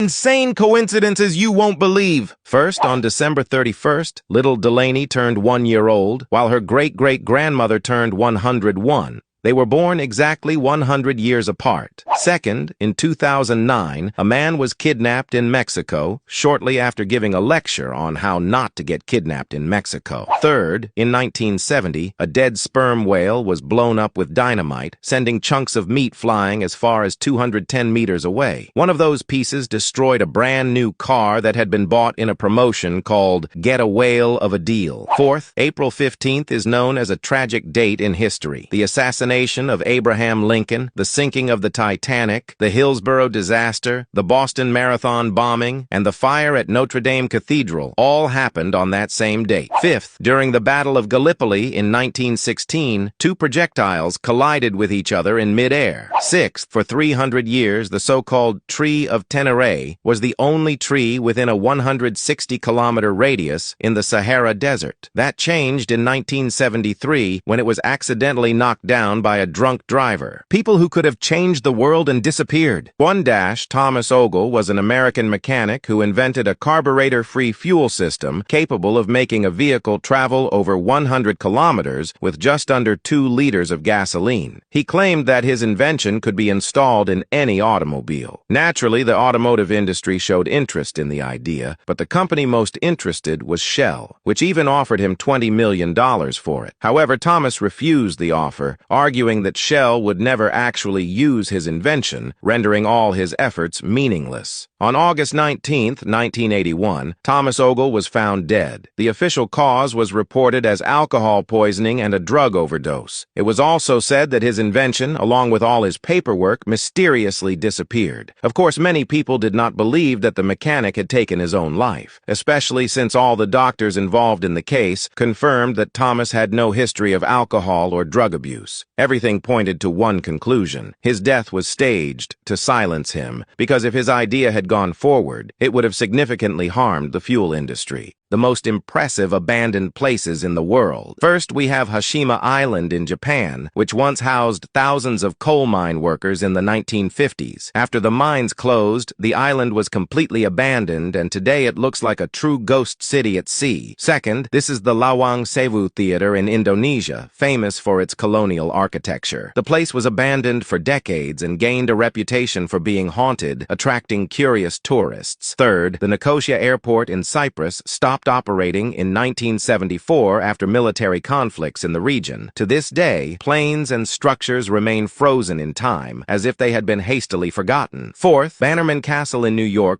Insane coincidences you won't believe. First, on December 31st, little Delaney turned 1 year old, while her great-great-grandmother turned 101. They were born exactly 100 years apart. Second, in 2009, a man was kidnapped in Mexico shortly after giving a lecture on how not to get kidnapped in Mexico. Third, in 1970, a dead sperm whale was blown up with dynamite, sending chunks of meat flying as far as 210 meters away. One of those pieces destroyed a brand new car that had been bought in a promotion called Get a Whale of a Deal. Fourth, April 15th is known as a tragic date in history. The assassination of Abraham Lincoln, the sinking of the Titanic, the Hillsborough disaster, the Boston Marathon bombing, and the fire at Notre Dame Cathedral all happened on that same date. Fifth, during the Battle of Gallipoli in 1916, two projectiles collided with each other in mid-air. Sixth, for 300 years, the so-called Tree of Tenere was the only tree within a 160-kilometer radius in the Sahara Desert. That changed in 1973 when it was accidentally knocked down by a drunk driver. People who could have changed the world and disappeared. Thomas Ogle was an American mechanic who invented a carburetor-free fuel system capable of making a vehicle travel over 100 kilometers with just under 2 liters of gasoline. He claimed that his invention could be installed in any automobile. Naturally, the automotive industry showed interest in the idea, but the company most interested was Shell, which even offered him $20 million for it. However, Thomas refused the offer, arguing that Shell would never actually use his invention, rendering all his efforts meaningless. On August 19, 1981, Thomas Ogle was found dead. The official cause was reported as alcohol poisoning and a drug overdose. It was also said that his invention, along with all his paperwork, mysteriously disappeared. Of course, many people did not believe that the mechanic had taken his own life, especially since all the doctors involved in the case confirmed that Thomas had no history of alcohol or drug abuse. Everything pointed to one conclusion. His death was staged to silence him, because if his idea had gone forward, it would have significantly harmed the fuel industry. The most impressive abandoned places in the world. First, we have Hashima Island in Japan, which once housed thousands of coal mine workers in the 1950s. After the mines closed, the island was completely abandoned, and today it looks like a true ghost city at sea. Second, this is the Lawang Sewu Theater in Indonesia, famous for its colonial architecture. The place was abandoned for decades and gained a reputation for being haunted, attracting curious tourists. Third, the Nicosia Airport in Cyprus stopped operating in 1974 after military conflicts in the region. To this day, planes and structures remain frozen in time, as if they had been hastily forgotten. Fourth, Bannerman Castle in New York